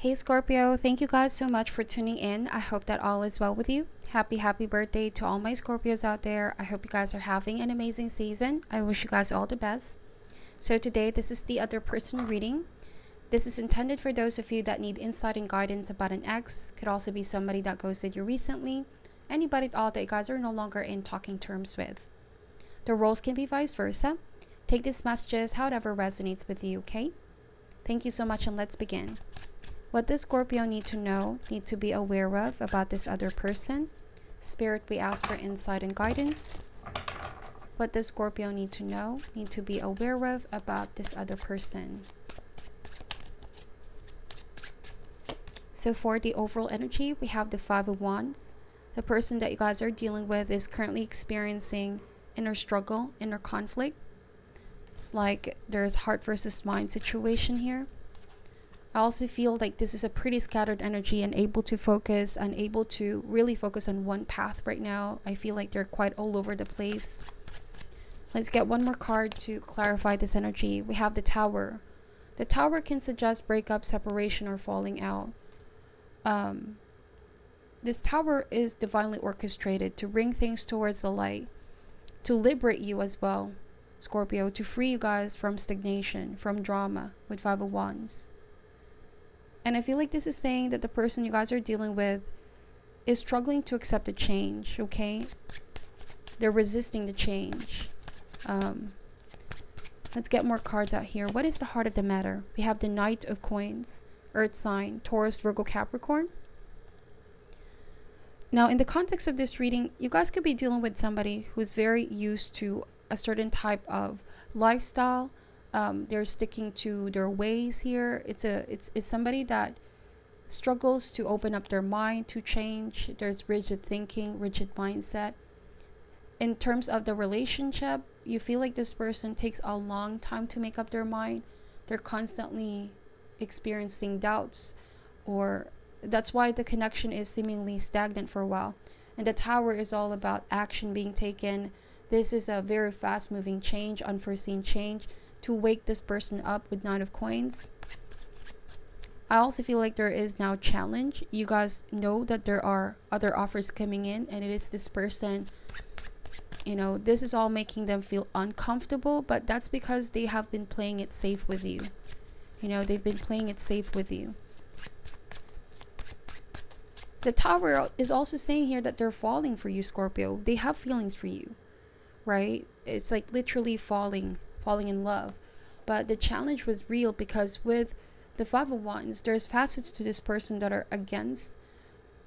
Hey Scorpio, thank you guys so much for tuning in. I hope that all is well with you. Happy birthday to all my Scorpios out there. I hope you guys are having an amazing season. I wish you guys all the best. So today, this is the other person reading. This is intended for those of you that need insight and guidance about an ex. Could also be somebody that ghosted you recently. Anybody at all that you guys are no longer in talking terms with. The roles can be vice versa. Take these messages however resonates with you, okay? Thank you so much, and let's begin. What does Scorpio need to know, need to be aware of about this other person? Spirit, we ask for insight and guidance. What does Scorpio need to know, need to be aware of about this other person? So for the overall energy, we have the Five of Wands. The person that you guys are dealing with is currently experiencing inner struggle, inner conflict. It's like there's heart versus mind situation here. I also feel like this is a pretty scattered energy and able to really focus on one path right now. I feel like they're quite all over the place. Let's get one more card to clarify this energy. We have the Tower. The Tower can suggest breakup, separation, or falling out. This Tower is divinely orchestrated to bring things towards the light, to liberate you as well, Scorpio, to free you guys from stagnation, from drama with Five of Wands. And I feel like this is saying that the person you guys are dealing with is struggling to accept the change, okay? They're resisting the change. Let's get more cards out here. What is the heart of the matter? We have the Knight of Coins, Earth sign, Taurus, Virgo, Capricorn. Now, in the context of this reading, you guys could be dealing with somebody who's very used to a certain type of lifestyle. They're sticking to their ways here. It's somebody that struggles to open up their mind to change. There's rigid thinking, rigid mindset. In terms of the relationship, you feel like this person takes a long time to make up their mind. They're constantly experiencing doubts, or that's why the connection is seemingly stagnant for a while. And the Tower is all about action being taken. This is a very fast moving change, unforeseen change, to wake this person up with Nine of Coins. I also feel like there is now challenge. You guys know that there are other offers coming in, and it is this person, you know, this is all making them feel uncomfortable, but that's because they have been playing it safe with you. You know, they've been playing it safe with you. The Tower is also saying here that they're falling for you, Scorpio. They have feelings for you, right? It's like literally falling in love. But the challenge was real because with the Five of Wands, there's facets to this person that are against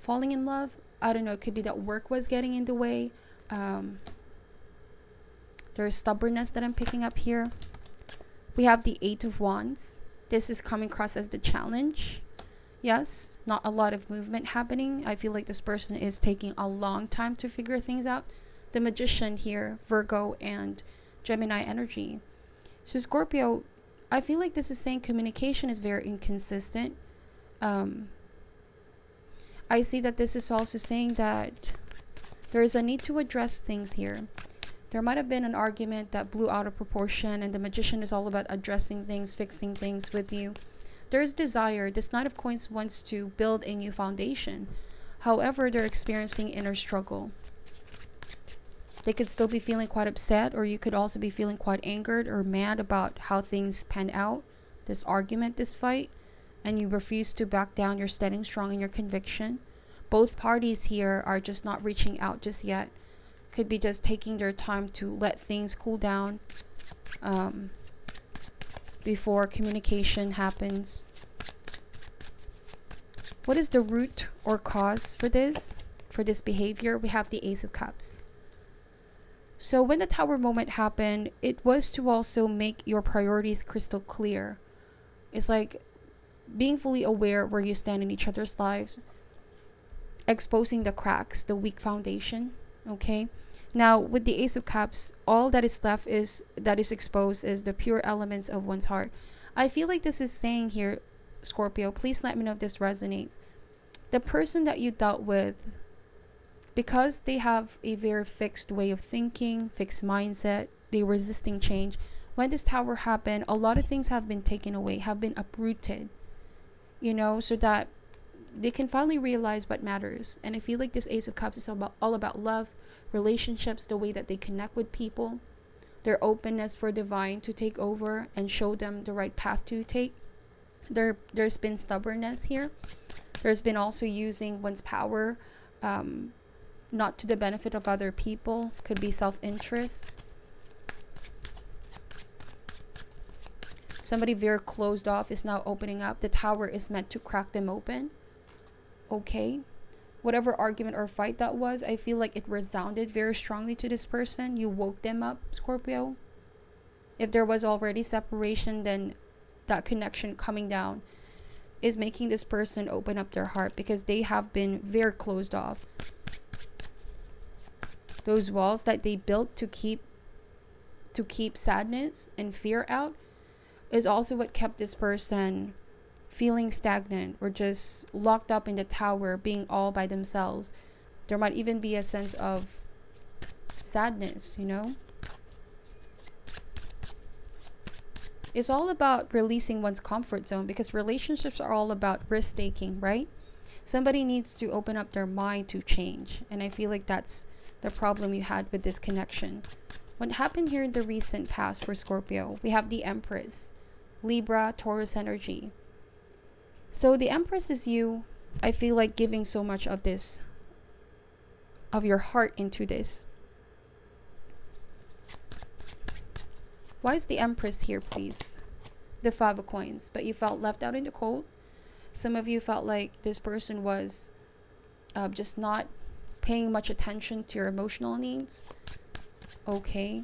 falling in love. I don't know, it could be that work was getting in the way. There's stubbornness that I'm picking up here. We have the Eight of Wands. This is coming across as the challenge. Yes, not a lot of movement happening. I feel like this person is taking a long time to figure things out. The Magician here, Virgo and Gemini energy. So Scorpio, I feel like this is saying communication is very inconsistent. I see that this is also saying that there is a need to address things here. There might have been an argument that blew out of proportion, and the Magician is all about addressing things, fixing things with you. There is desire. This Knight of Coins wants to build a new foundation. However, they're experiencing inner struggle. They could still be feeling quite upset, or you could also be feeling quite angered or mad about how things pan out, this argument, this fight, and you refuse to back down. You're standing strong in your conviction. Both parties here are just not reaching out just yet. Could be just taking their time to let things cool down before communication happens. What is the root or cause for this behavior? We have the Ace of Cups. So when the Tower moment happened, it was to also make your priorities crystal clear. It's like being fully aware where you stand in each other's lives, exposing the cracks, the weak foundation, okay? Now, with the Ace of Cups, all that is left that is exposed is the pure elements of one's heart. I feel like this is saying here, Scorpio, please let me know if this resonates. The person that you dealt with, because they have a very fixed way of thinking, fixed mindset, they were resisting change. When this Tower happened, a lot of things have been taken away, have been uprooted. you know, so that they can finally realize what matters. And I feel like this Ace of Cups is all about love, relationships, the way that they connect with people, their openness for divine to take over and show them the right path to take. There's been stubbornness here. There's been also using one's power not to the benefit of other people. Could be self-interest. Somebody very closed off is now opening up. The Tower is meant to crack them open. Okay. Whatever argument or fight that was, I feel like it resounded very strongly to this person. You woke them up, Scorpio. If there was already separation, then that connection coming down is making this person open up their heart, because they have been very closed off. Those walls that they built to keep sadness and fear out is also what kept this person feeling stagnant or just locked up in the tower, being all by themselves. There might even be a sense of sadness, you know. It's all about releasing one's comfort zone, because relationships are all about risk taking, right? Somebody needs to open up their mind to change, and I feel like that's the problem you had with this connection. What happened here in the recent past for Scorpio? We have the Empress, Libra, Taurus energy. So the Empress is you, I feel like, giving so much of this, of your heart into this. Why is the Empress here, please? The Five of Coins. But you felt left out in the cold. Some of you felt like this person was just not paying much attention to your emotional needs. Okay.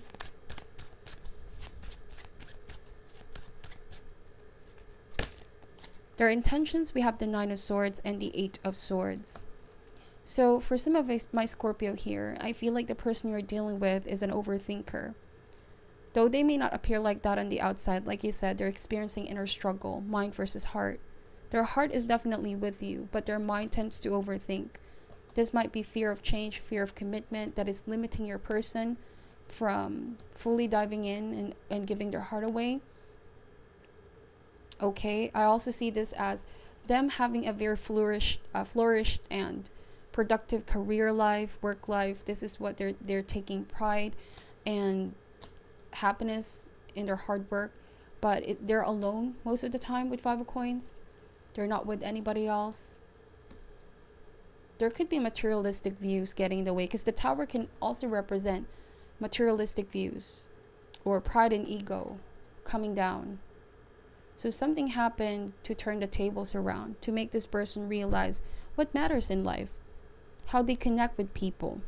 Their intentions, we have the Nine of Swords and the Eight of Swords. So for some of my Scorpio here, I feel like the person you're dealing with is an overthinker. Though they may not appear like that on the outside, like you said, they're experiencing inner struggle, mind versus heart. Their heart is definitely with you, but their mind tends to overthink. This might be fear of change, fear of commitment that is limiting your person from fully diving in and giving their heart away. Okay, I also see this as them having a very flourished and productive career life, work life. This is what they're taking pride and happiness in their hard work, but they're alone most of the time with Five of Coins. They're not with anybody else. There could be materialistic views getting in the way, because the Tower can also represent materialistic views or pride and ego coming down. So something happened to turn the tables around, to make this person realize what matters in life, how they connect with people.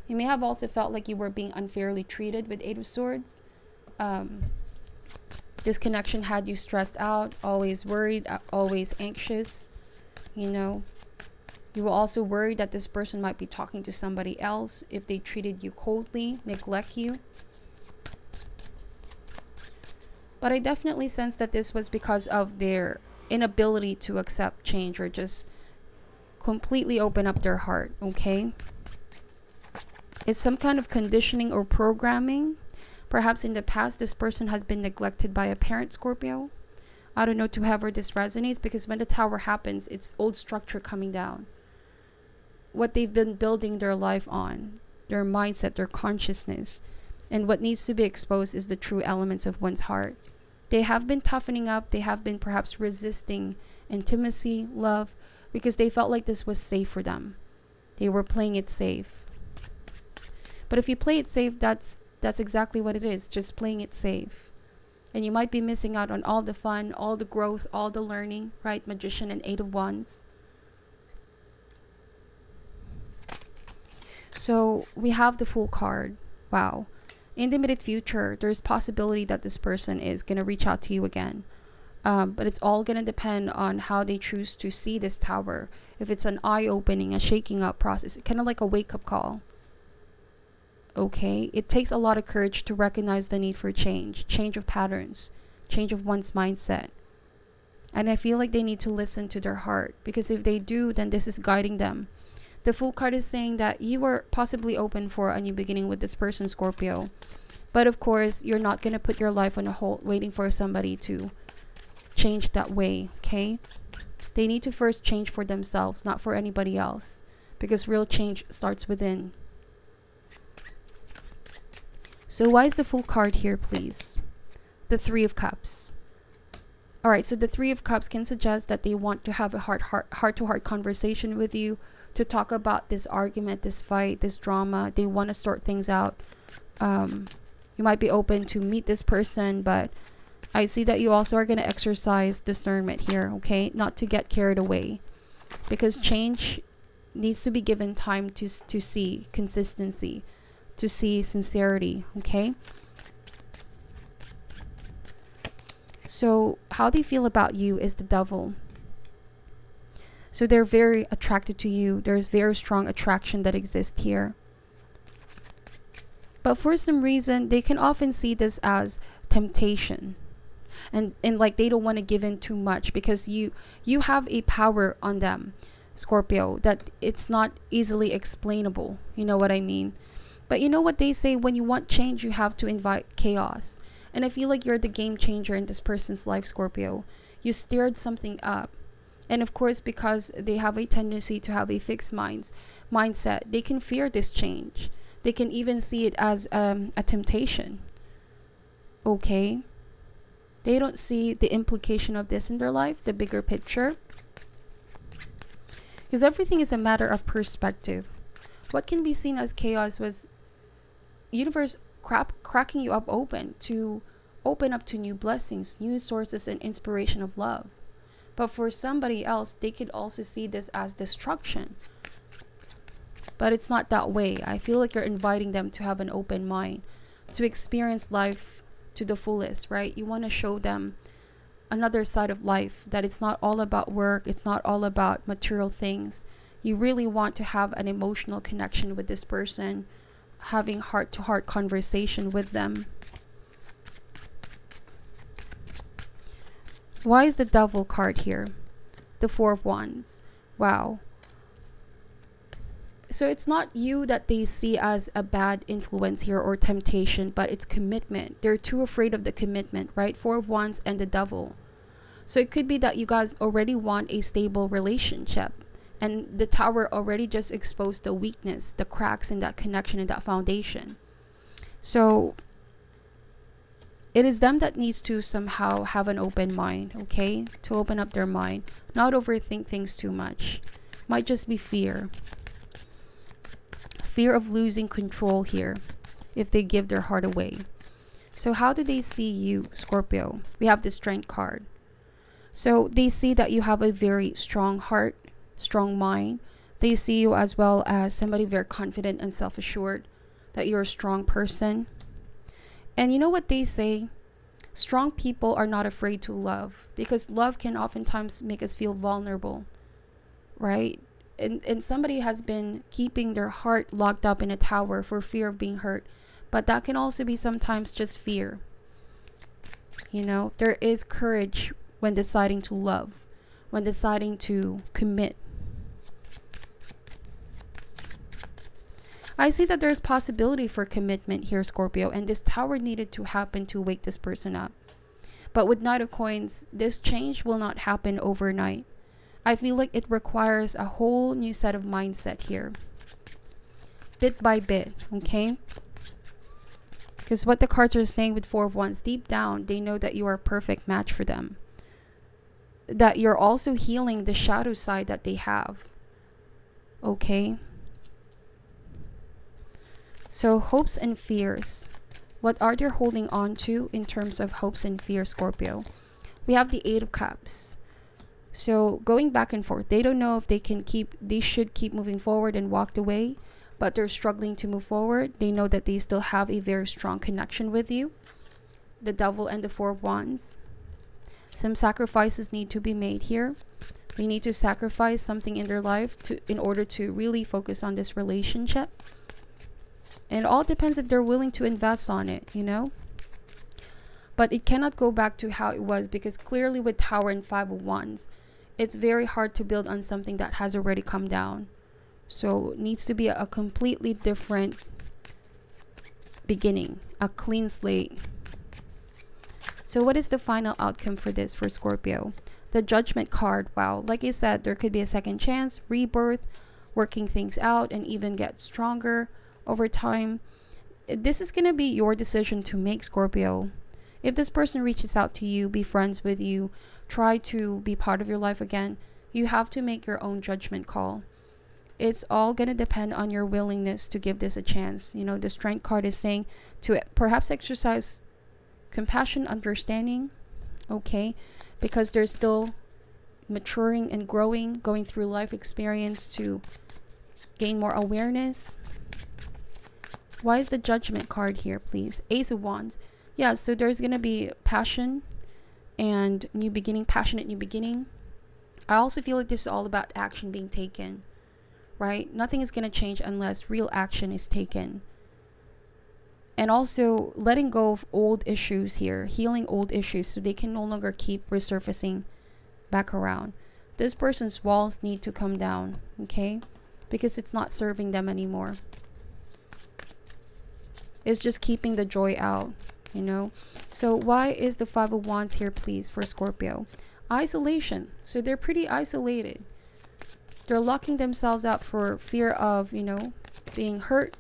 You may have also felt like you were being unfairly treated with Eight of Swords. This connection had you stressed out, always worried, always anxious. You know, you were also worried that this person might be talking to somebody else if they treated you coldly, neglect you. But I definitely sense that this was because of their inability to accept change or just completely open up their heart, okay? It's some kind of conditioning or programming. Perhaps in the past, this person has been neglected by a parent, Scorpio. I don't know to whoever this resonates, because when the Tower happens, it's old structure coming down. What they've been building their life on, their mindset, their consciousness. And what needs to be exposed is the true elements of one's heart. They have been toughening up. They have been perhaps resisting intimacy, love, because they felt like this was safe for them. They were playing it safe. But if you play it safe, that's exactly what it is, just playing it safe. And you might be missing out on all the fun, all the growth, all the learning, right? Magician and Eight of Wands. So we have the Fool card. Wow. In the immediate future, there's possibility that this person is going to reach out to you again. But it's all going to depend on how they choose to see this Tower. If it's an eye-opening, a shaking up process, kind of like a wake-up call. Okay, it takes a lot of courage to recognize the need for change of patterns, change of one's mindset. And I feel like they need to listen to their heart, because if they do, then this is guiding them. The Fool card is saying that you are possibly open for a new beginning with this person, Scorpio. But of course, you're not going to put your life on a hold waiting for somebody to change that way, okay? They need to first change for themselves, not for anybody else, because real change starts within. So why is the Fool card here, please? The Three of Cups. All right, so the Three of Cups can suggest that they want to have a heart-to-heart conversation with you, to talk about this argument, this fight, this drama. They want to sort things out. You might be open to meet this person, but I see that you also are going to exercise discernment here, okay? Not to get carried away, because change needs to be given time to see consistency, to see sincerity, okay? So how they feel about you is the Devil. So they're very attracted to you. There's very strong attraction that exists here. But for some reason, they can often see this as temptation. And like they don't want to give in too much, because you have a power on them, Scorpio, that it's not easily explainable. You know what I mean? But you know what they say, when you want change, you have to invite chaos. And I feel like you're the game changer in this person's life, Scorpio. You stirred something up. And of course, because they have a tendency to have a fixed mindset, they can fear this change. They can even see it as a temptation. Okay? They don't see the implication of this in their life, the bigger picture. Because everything is a matter of perspective. What can be seen as chaos was universe cracking you up open to new blessings, new sources and inspiration of love. But for somebody else, they could also see this as destruction. But it's not that way. I feel like you're inviting them to have an open mind, to experience life to the fullest, right? You want to show them another side of life, that it's not all about work, it's not all about material things. You really want to have an emotional connection with this person, having heart-to-heart conversation with them. Why is the Devil card here? The Four of Wands. Wow. So it's not you that they see as a bad influence here or temptation, but it's commitment. They're too afraid of the commitment, right? Four of Wands and the Devil. So it could be that you guys already want a stable relationship, and the Tower already just exposed the weakness, the cracks in that connection, in that foundation. So it is them that needs to somehow have an open mind, okay? To open up their mind, not overthink things too much. Might just be fear. Fear of losing control here if they give their heart away. So how do they see you, Scorpio? We have the Strength card. So they see that you have a very strong heart, strong mind. They see you as well as somebody very confident and self-assured, that you're a strong person. And you know what they say? Strong people are not afraid to love, because love can oftentimes make us feel vulnerable, right? And somebody has been keeping their heart locked up in a tower for fear of being hurt. But that can also be sometimes just fear. You know, there is courage when deciding to love, when deciding to commit. I see that there's possibility for commitment here, Scorpio, and this Tower needed to happen to wake this person up. But with Knight of Coins, this change will not happen overnight. I feel like it requires a whole new set of mindset here. Bit by bit, okay? Because what the cards are saying with Four of Wands, deep down, they know that you are a perfect match for them. That you're also healing the shadow side that they have. Okay? So hopes and fears. What are they holding on to in terms of hopes and fears, Scorpio? We have the Eight of Cups. So going back and forth, they don't know if they should keep moving forward and walked away, but they're struggling to move forward. They know that they still have a very strong connection with you. The Devil and the Four of Wands. Some sacrifices need to be made here. They need to sacrifice something in their life in order to really focus on this relationship. And it all depends if they're willing to invest on it, you know. But it cannot go back to how it was, because clearly with Tower and Five of Wands, it's very hard to build on something that has already come down. So it needs to be a completely different beginning, a clean slate. So what is the final outcome for this for Scorpio? The Judgment card. Wow, like I said, there could be a second chance, rebirth, working things out, and even get stronger over time. This is going to be your decision to make, Scorpio. If this person reaches out to you, be friends with you, try to be part of your life again, you have to make your own judgment call. It's all going to depend on your willingness to give this a chance. You know, the Strength card is saying to perhaps exercise compassion, understanding, okay, because they're still maturing and growing, going through life experience to gain more awareness. Why is the Judgment card here, please? Ace of Wands. Yeah, so there's gonna be passion and new beginning, passionate new beginning. I also feel like this is all about action being taken, right? Nothing is gonna change unless real action is taken. And also letting go of old issues here, healing old issues so they can no longer keep resurfacing back around. This person's walls need to come down, okay? Because it's not serving them anymore. It's just keeping the joy out, you know? So why is the Five of Wands here, please, for Scorpio? Isolation. So they're pretty isolated. They're locking themselves out for fear of, you know, being hurt,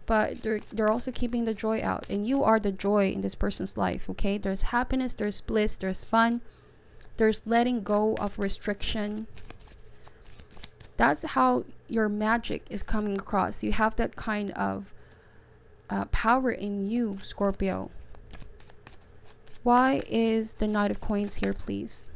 but they're also keeping the joy out, and you are the joy in this person's life, okay? There's happiness, there's bliss, there's fun, there's letting go of restriction. That's how your magic is coming across. You have that kind of power in you, Scorpio. Why is the Knight of Coins here, please?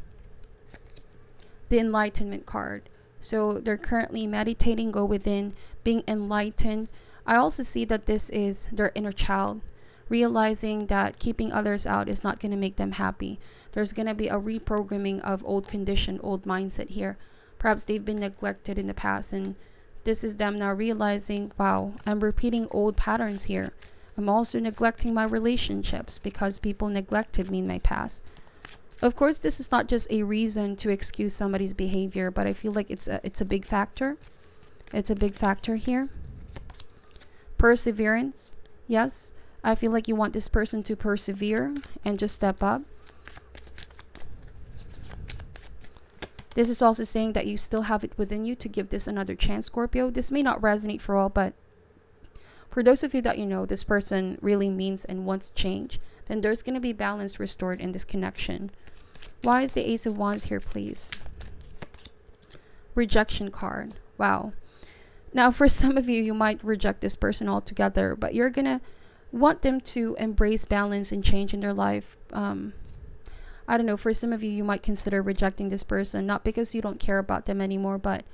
The Enlightenment card. So they're currently meditating, go within, being enlightened. I also see that this is their inner child, realizing that keeping others out is not going to make them happy. There's going to be a reprogramming of old condition, old mindset here. Perhaps they've been neglected in the past, and this is them now realizing, wow, I'm repeating old patterns here. I'm also neglecting my relationships because people neglected me in my past. Of course, this is not just a reason to excuse somebody's behavior, but I feel like it's a big factor. It's a big factor here. Perseverance. Yes, I feel like you want this person to persevere and just step up. This is also saying that you still have it within you to give this another chance, Scorpio. This may not resonate for all, but for those of you that you know this person really means and wants change, then there's going to be balance restored in this connection. Why is the Ace of Wands here, please? Rejection card. Wow. Now, for some of you, you might reject this person altogether, but you're going to want them to embrace balance and change in their life. I don't know, for some of you, you might consider rejecting this person, not because you don't care about them anymore, but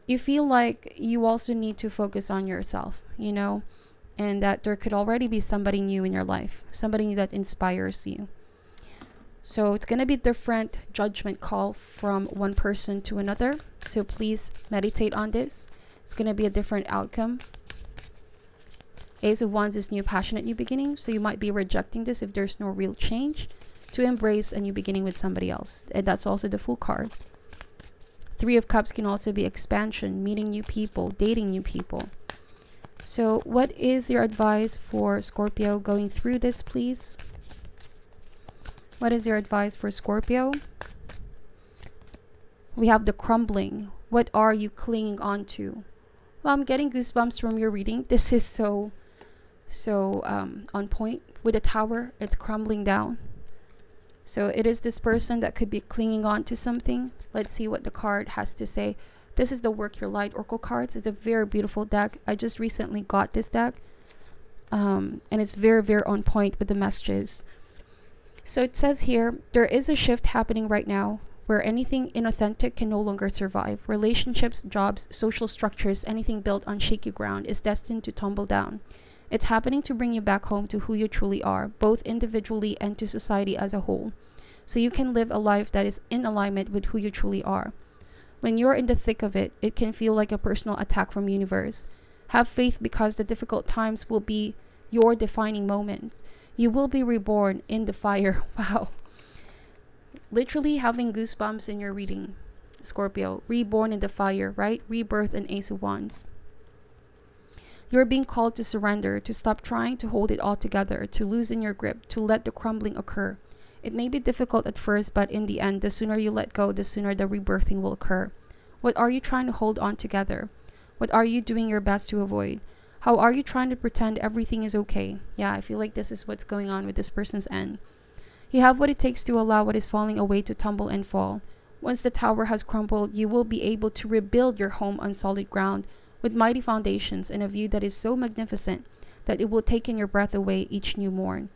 you feel like you also need to focus on yourself, you know, and that there could already be somebody new in your life, somebody that inspires you. So it's going to be different judgment call from one person to another. So please meditate on this. It's going to be a different outcome. Ace of Wands is new, passionate new beginning. So you might be rejecting this if there's no real change, to embrace a new beginning with somebody else. And that's also the Fool card. Three of Cups can also be expansion, meeting new people, dating new people. So what is your advice for Scorpio going through this, please? What is your advice for Scorpio? We have the Crumbling. What are you clinging on to? Well, I'm getting goosebumps from your reading. This is so on point. With the Tower, it's crumbling down. So it is this person that could be clinging on to something. Let's see what the card has to say. This is the Work Your Light Oracle cards. It's a very beautiful deck. I just recently got this deck. And it's very, very on point with the messages. So it says here, there is a shift happening right now where anything inauthentic can no longer survive. Relationships, jobs, social structures, anything built on shaky ground is destined to tumble down. It's happening to bring you back home to who you truly are, both individually and to society as a whole, so you can live a life that is in alignment with who you truly are. When you're in the thick of it, it can feel like a personal attack from universe. Have faith, because the difficult times will be your defining moments. You will be reborn in the fire. Wow. Literally having goosebumps in your reading, Scorpio. Reborn in the fire, right? Rebirth and Ace of Wands. You're being called to surrender, to stop trying to hold it all together, to loosen your grip, to let the crumbling occur. It may be difficult at first, but in the end, the sooner you let go, the sooner the rebirthing will occur. What are you trying to hold on together? What are you doing your best to avoid? How are you trying to pretend everything is okay? Yeah, I feel like this is what's going on with this person's end. You have what it takes to allow what is falling away to tumble and fall. Once the tower has crumbled, you will be able to rebuild your home on solid ground with mighty foundations and a view that is so magnificent that it will take in your breath away each new morn.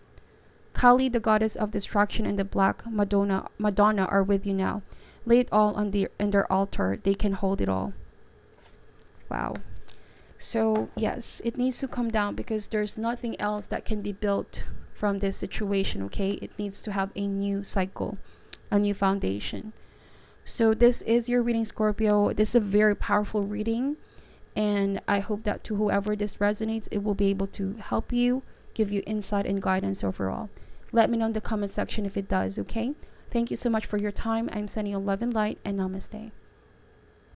Kali, the goddess of destruction, and the Black Madonna are with you now. Lay it all on their altar. They can hold it all. Wow. So yes, it needs to come down because there's nothing else that can be built from this situation. Okay, it needs to have a new cycle, a new foundation. So this is your reading, Scorpio. This is a very powerful reading, and I hope that to whoever this resonates, it will be able to help you, give you insight and guidance overall. Let me know in the comment section if it does. Okay, thank you so much for your time. I'm sending you love and light, and namaste.